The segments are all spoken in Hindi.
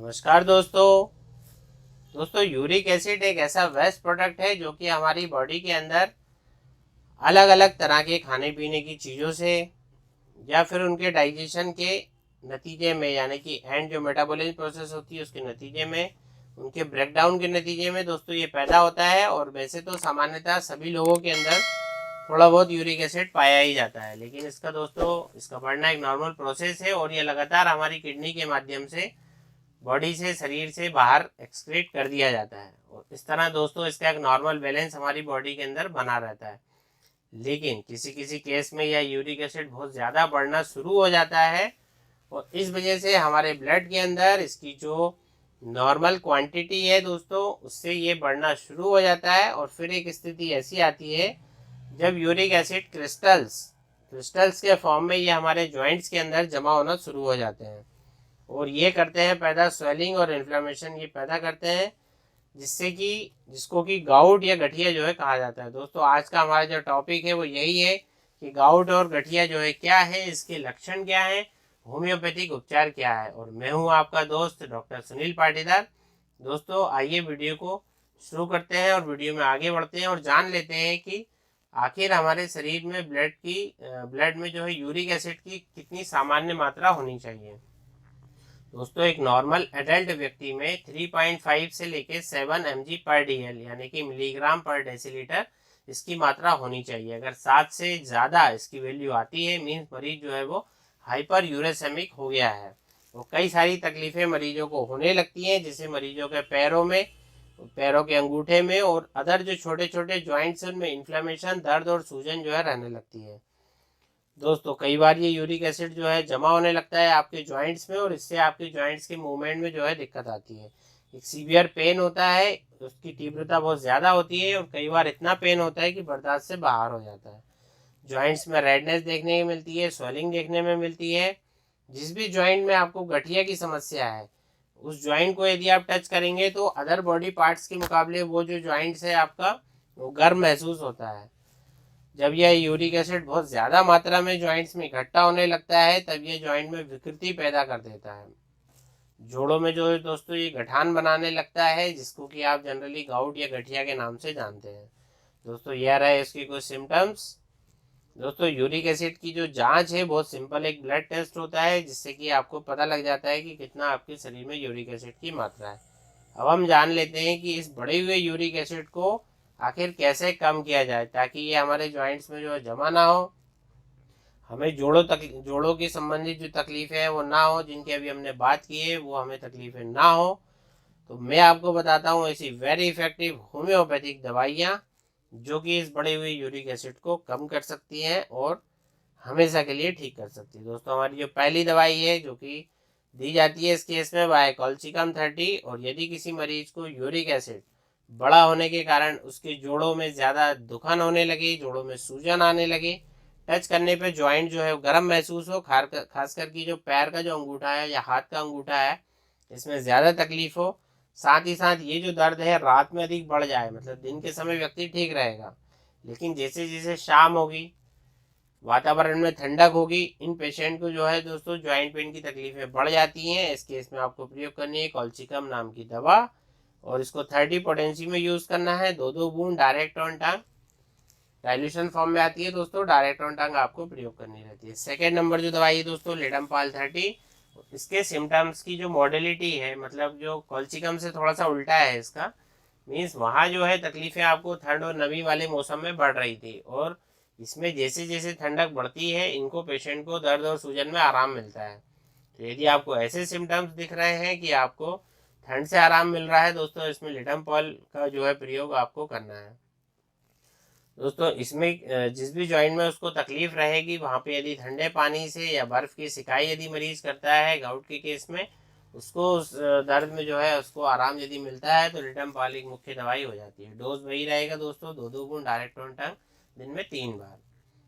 नमस्कार दोस्तों यूरिक एसिड एक ऐसा वेस्ट प्रोडक्ट है जो कि हमारी बॉडी के अंदर अलग अलग तरह के खाने पीने की चीज़ों से या फिर उनके डाइजेशन के नतीजे में, यानी कि एंड जो मेटाबॉलिज्म प्रोसेस होती है उसके नतीजे में, उनके ब्रेकडाउन के नतीजे में दोस्तों ये पैदा होता है। और वैसे तो सामान्यतः सभी लोगों के अंदर थोड़ा बहुत यूरिक एसिड पाया ही जाता है, लेकिन इसका बढ़ना एक नॉर्मल प्रोसेस है और ये लगातार हमारी किडनी के माध्यम से बॉडी से, शरीर से बाहर एक्सक्रीट कर दिया जाता है। और इस तरह दोस्तों इसका एक नॉर्मल बैलेंस हमारी बॉडी के अंदर बना रहता है। लेकिन किसी किसी केस में यह यूरिक एसिड बहुत ज़्यादा बढ़ना शुरू हो जाता है और इस वजह से हमारे ब्लड के अंदर इसकी जो नॉर्मल क्वांटिटी है दोस्तों उससे ये बढ़ना शुरू हो जाता है। और फिर एक स्थिति ऐसी आती है जब यूरिक एसिड क्रिस्टल्स के फॉर्म में ये हमारे जॉइंट्स के अंदर जमा होना शुरू हो जाते हैं और ये करते हैं पैदा स्वेलिंग और इन्फ्लेमेशन ये पैदा करते हैं, जिसको कि गाउट या गठिया जो है कहा जाता है। दोस्तों आज का हमारा जो टॉपिक है वो यही है कि गाउट और गठिया जो है क्या है, इसके लक्षण क्या है, होम्योपैथिक उपचार क्या है। और मैं हूँ आपका दोस्त डॉक्टर सुनील पाटीदार। दोस्तों आइए वीडियो को शुरू करते हैं और वीडियो में आगे बढ़ते हैं और जान लेते हैं कि आखिर हमारे शरीर में ब्लड में जो है यूरिक एसिड की कितनी सामान्य मात्रा होनी चाहिए। दोस्तों एक नॉर्मल एडल्ट व्यक्ति में 3.5 से लेके 7 mg पर DL यानी कि मिलीग्राम पर डेसीलीटर इसकी मात्रा होनी चाहिए। अगर 7 से ज़्यादा इसकी वैल्यू आती है मीन्स मरीज जो है वो हाइपर यूरेसेमिक हो गया है। वो कई सारी तकलीफ़ें मरीजों को होने लगती हैं, जैसे मरीजों के पैरों के अंगूठे में और अदर जो छोटे छोटे जॉइंट्स हैं उनमें इन्फ्लेमेशन, दर्द और सूजन जो है रहने लगती है। दोस्तों कई बार ये यूरिक एसिड जो है जमा होने लगता है आपके जॉइंट्स में और इससे आपके जॉइंट्स के मूवमेंट में जो है दिक्कत आती है। एक सीवियर पेन होता है, उसकी तीव्रता बहुत ज़्यादा होती है और कई बार इतना पेन होता है कि बर्दाश्त से बाहर हो जाता है। जॉइंट्स में रेडनेस देखने को मिलती है, स्वेलिंग देखने में मिलती है। जिस भी जॉइंट में आपको गठिया की समस्या है उस जॉइंट को यदि आप टच करेंगे तो अदर बॉडी पार्ट्स के मुकाबले वो जो जॉइंट्स है आपका वो गर्म महसूस होता है। जब यह यूरिक एसिड बहुत ज़्यादा मात्रा में जॉइंट्स में इकट्ठा होने लगता है तब यह जॉइंट में विकृति पैदा कर देता है। जोड़ों में जो है दोस्तों ये गठान बनाने लगता है, जिसको कि आप जनरली गाउट या गठिया के नाम से जानते हैं। दोस्तों यह रहे इसके कुछ सिम्टम्स। दोस्तों यूरिक एसिड की जो जांच है बहुत सिंपल, एक ब्लड टेस्ट होता है जिससे कि आपको पता लग जाता है कि कितना आपके शरीर में यूरिक एसिड की मात्रा है। अब हम जान लेते हैं कि इस बढ़े हुए यूरिक एसिड को आखिर कैसे कम किया जाए ताकि ये हमारे जॉइंट्स में जो है जमा ना हो, हमें जोड़ों की संबंधित जो तकलीफ़ें हैं वो ना हो, जिनकी अभी हमने बात की है वो हमें तकलीफ़ें ना हो। तो मैं आपको बताता हूँ ऐसी वेरी इफ़ेक्टिव होम्योपैथिक दवाइयाँ जो कि इस बढ़े हुए यूरिक एसिड को कम कर सकती हैं और हमेशा के लिए ठीक कर सकती है। दोस्तों हमारी जो पहली दवाई है जो कि दी जाती है इस केस में वह है कॉल्चिकम 30। और यदि किसी मरीज को यूरिक एसिड बड़ा होने के कारण उसके जोड़ों में ज़्यादा दुखन होने लगे, जोड़ों में सूजन आने लगे, टच करने पे जॉइंट जो है गर्म महसूस हो, खास करके जो पैर का जो अंगूठा है या हाथ का अंगूठा है इसमें ज़्यादा तकलीफ हो, साथ ही साथ ये जो दर्द है रात में अधिक बढ़ जाए, मतलब दिन के समय व्यक्ति ठीक रहेगा लेकिन जैसे जैसे शाम होगी, वातावरण में ठंडक होगी, इन पेशेंट को जो है दोस्तों जॉइंट पेन की तकलीफें बढ़ जाती हैं। इस केस में आपको प्रयोग करनी है कॉल्चिकम नाम की दवा और इसको 30 पोटेंसी में यूज़ करना है। 2 बूंद direct on tongue, dilution form में आती है दोस्तों, डायरेक्ट ऑन टंग आपको प्रयोग करनी रहती है। सेकेंड नंबर जो दवाई है दोस्तों लेडमपाल 30। इसके सिम्टम्स की जो मॉडलिटी है, मतलब जो कॉल्चिकम से थोड़ा सा उल्टा है इसका, मीन्स वहाँ जो है तकलीफ़ें आपको ठंड और नमी वाले मौसम में बढ़ रही थी और इसमें जैसे जैसे ठंडक बढ़ती है इनको पेशेंट को दर्द और सूजन में आराम मिलता है। तो यदि आपको ऐसे सिम्टम्स दिख रहे हैं कि आपको ठंड से आराम मिल रहा है दोस्तों, इसमें लेडमपाल का जो है प्रयोग आपको करना है। दोस्तों इसमें जिस भी जॉइंट में उसको तकलीफ रहेगी वहाँ पे यदि ठंडे पानी से या बर्फ़ की सिकाई यदि मरीज करता है गाउट के केस में, उसको उस दर्द में जो है उसको आराम यदि मिलता है तो लेडमपाल एक मुख्य दवाई हो जाती है। डोज वही रहेगा दोस्तों, 2 बूंद डायरेक्ट ऑन टंग, दिन में 3 बार।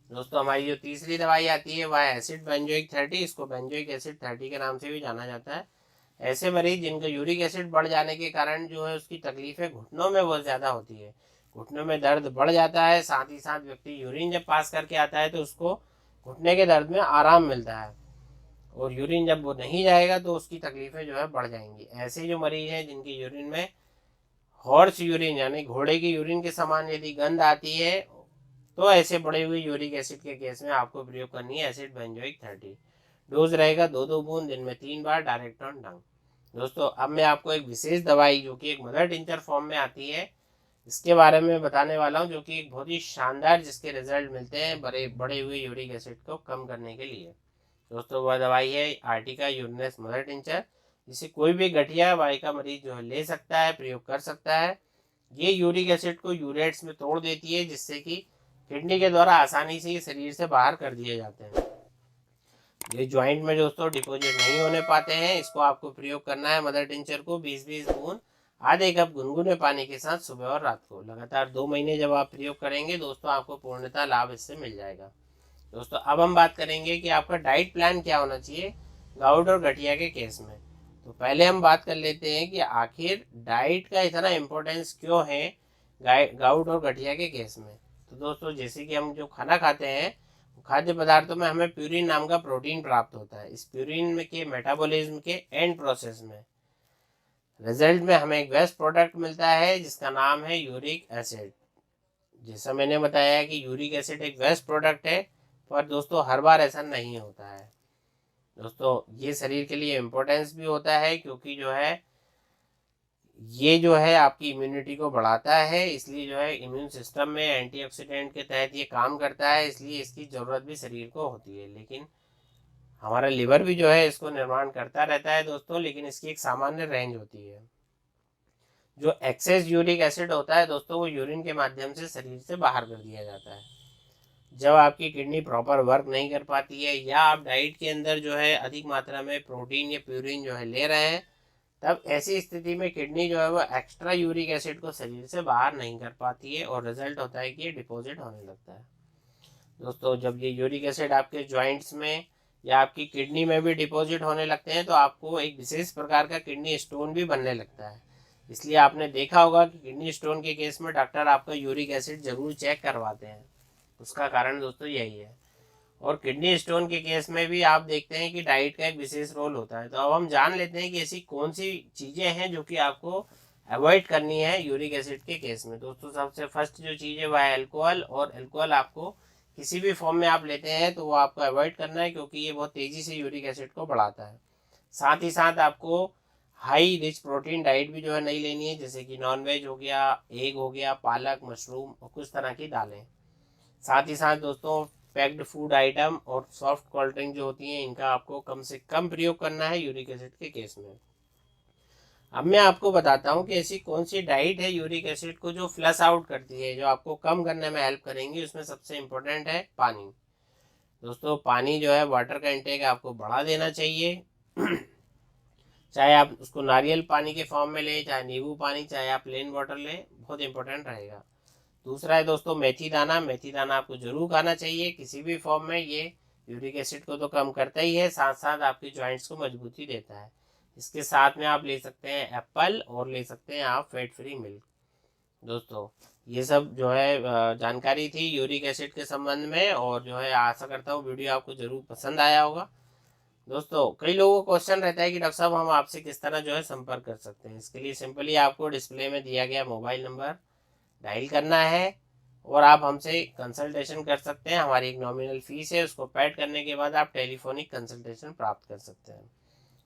दोस्तों हमारी जो तीसरी दवाई आती है वह है एसिड बेंजोइक 30। इसको बेंजोइक एसिड 30 के नाम से भी जाना जाता है। ऐसे मरीज जिनका यूरिक एसिड बढ़ जाने के कारण जो है उसकी तकलीफ़ें घुटनों में बहुत ज़्यादा होती है, घुटनों में दर्द बढ़ जाता है, साथ ही साथ व्यक्ति यूरिन जब पास करके आता है तो उसको घुटने के दर्द में आराम मिलता है। और यूरिन जब वो नहीं जाएगा तो उसकी तकलीफ़ें जो है बढ़ जाएंगी। ऐसे जो मरीज हैं जिनके यूरिन में हॉर्स यूरिन यानी घोड़े की यूरिन के समान यदि गंध आती है, तो ऐसे बढ़े हुए यूरिक एसिड के केस में आपको प्रयोग करनी है एसिड बेंजोइक 30। डोज रहेगा 2-2 बूंद दिन में 3 बार, डायरेक्ट ऑन टंग। दोस्तों अब मैं आपको एक विशेष दवाई जो कि एक मदर टिंचर फॉर्म में आती है, इसके बारे में बताने वाला हूँ, जो कि एक बहुत ही शानदार जिसके रिजल्ट मिलते हैं बढ़े हुए यूरिक एसिड को कम करने के लिए। दोस्तों वह दवाई है आर्टिका यूरिनस मदर टिंचर, जिसे कोई भी गठिया वाई का मरीज जो है ले सकता है, प्रयोग कर सकता है। ये यूरिक एसिड को यूरेट्स में तोड़ देती है, जिससे कि किडनी के द्वारा आसानी से ये शरीर से बाहर कर दिए जाते हैं। ये ज्वाइंट में दोस्तों डिपॉजिट नहीं होने पाते हैं। इसको आपको प्रयोग करना है मदर टिंचर को 20-20 बूंद आधे कप गुनगुने पानी के साथ सुबह और रात को। लगातार 2 महीने जब आप प्रयोग करेंगे दोस्तों, आपको पूर्णतः लाभ इससे मिल जाएगा। दोस्तों अब हम बात करेंगे कि आपका डाइट प्लान क्या होना चाहिए गाउट और गठिया के केस में। तो पहले हम बात कर लेते हैं कि आखिर डाइट का इतना इम्पोर्टेंस क्यों है गाउट और गठिया के केस में। तो दोस्तों जैसे कि हम जो खाना खाते हैं, खाद्य पदार्थों में हमें प्यूरिन नाम का प्रोटीन प्राप्त होता है। इस प्यूरिन में के मेटाबॉलिज्म के एंड प्रोसेस में रिजल्ट में हमें एक वेस्ट प्रोडक्ट मिलता है जिसका नाम है यूरिक एसिड। जैसा मैंने बताया कि यूरिक एसिड एक वेस्ट प्रोडक्ट है, पर दोस्तों हर बार ऐसा नहीं होता है। दोस्तों ये शरीर के लिए इम्पोर्टेंस भी होता है, क्योंकि जो है ये जो है आपकी इम्यूनिटी को बढ़ाता है, इसलिए जो है इम्यून सिस्टम में एंटीऑक्सीडेंट के तहत ये काम करता है, इसलिए इसकी ज़रूरत भी शरीर को होती है। लेकिन हमारा लिवर भी जो है इसको निर्माण करता रहता है दोस्तों, लेकिन इसकी एक सामान्य रेंज होती है। जो एक्सेस यूरिक एसिड होता है दोस्तों, वो यूरिन के माध्यम से शरीर से बाहर कर दिया जाता है। जब आपकी किडनी प्रॉपर वर्क नहीं कर पाती है, या आप डाइट के अंदर जो है अधिक मात्रा में प्रोटीन या प्यूरिन जो है ले रहे हैं, तब ऐसी स्थिति में किडनी जो है वो एक्स्ट्रा यूरिक एसिड को शरीर से बाहर नहीं कर पाती है, और रिजल्ट होता है कि ये डिपॉजिट होने लगता है। दोस्तों जब ये यूरिक एसिड आपके जॉइंट्स में या आपकी किडनी में भी डिपॉजिट होने लगते हैं, तो आपको एक विशेष प्रकार का किडनी स्टोन भी बनने लगता है। इसलिए आपने देखा होगा कि किडनी स्टोन के केस में डॉक्टर आपका यूरिक एसिड जरूर चेक करवाते हैं। उसका कारण दोस्तों यही है। और किडनी स्टोन के केस में भी आप देखते हैं कि डाइट का एक विशेष रोल होता है। तो अब हम जान लेते हैं कि ऐसी कौन सी चीज़ें हैं जो कि आपको अवॉइड करनी है यूरिक एसिड के केस में। दोस्तों सबसे फर्स्ट जो चीज़ है वह है अल्कोहल, और अल्कोहल आपको किसी भी फॉर्म में आप लेते हैं तो वो आपको अवॉइड करना है, क्योंकि ये बहुत तेज़ी से यूरिक एसिड को बढ़ाता है। साथ ही साथ आपको हाई रिच प्रोटीन डाइट भी जो है नहीं लेनी है, जैसे कि नॉनवेज हो गया, एग हो गया, पालक, मशरूम और कुछ तरह की दालें। साथ ही साथ दोस्तों पैक्ड फूड आइटम और सॉफ्ट कोल्ड ड्रिंक जो होती हैं, इनका आपको कम से कम प्रयोग करना है यूरिक एसिड के केस में। अब मैं आपको बताता हूँ कि ऐसी कौन सी डाइट है यूरिक एसिड को जो फ्लश आउट करती है, जो आपको कम करने में हेल्प करेंगी। उसमें सबसे इम्पोर्टेंट है पानी। दोस्तों पानी जो है, वाटर का इंटेक आपको बढ़ा देना चाहिए। चाहे आप उसको नारियल पानी के फॉर्म में लें, चाहे नींबू पानी, चाहे आप प्लेन वाटर लें, बहुत इंपॉर्टेंट रहेगा। दूसरा है दोस्तों मेथी दाना। मेथी दाना आपको जरूर खाना चाहिए किसी भी फॉर्म में। ये यूरिक एसिड को तो कम करता ही है, साथ साथ आपकी जॉइंट्स को मजबूती देता है। इसके साथ में आप ले सकते हैं एप्पल, और ले सकते हैं आप फैट फ्री मिल्क। दोस्तों ये सब जो है जानकारी थी यूरिक एसिड के संबंध में, और जो है आशा करता हूँ वीडियो आपको जरूर पसंद आया होगा। दोस्तों कई लोगों को क्वेश्चन रहता है कि डॉक्टर साहब हम आपसे किस तरह जो है संपर्क कर सकते हैं। इसके लिए सिंपली आपको डिस्प्ले में दिया गया मोबाइल नंबर डायल करना है, और आप हमसे कंसल्टेशन कर सकते हैं। हमारी एक नॉमिनल फीस है, उसको पेड करने के बाद आप टेलीफोनिक कंसल्टेशन प्राप्त कर सकते हैं।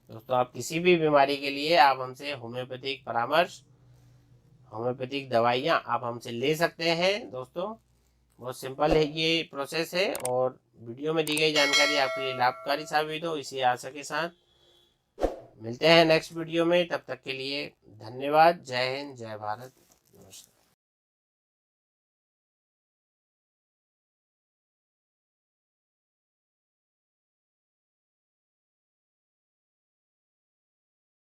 दोस्तों आप किसी भी बीमारी के लिए आप हमसे होम्योपैथिक परामर्श, होम्योपैथिक दवाइयाँ आप हमसे ले सकते हैं। दोस्तों बहुत सिंपल है ये प्रोसेस है, और वीडियो में दी गई जानकारी आपके लिए लाभकारी साबित हो, इसी आशा के साथ मिलते हैं नेक्स्ट वीडियो में। तब तक के लिए धन्यवाद। जय हिंद, जय भारत।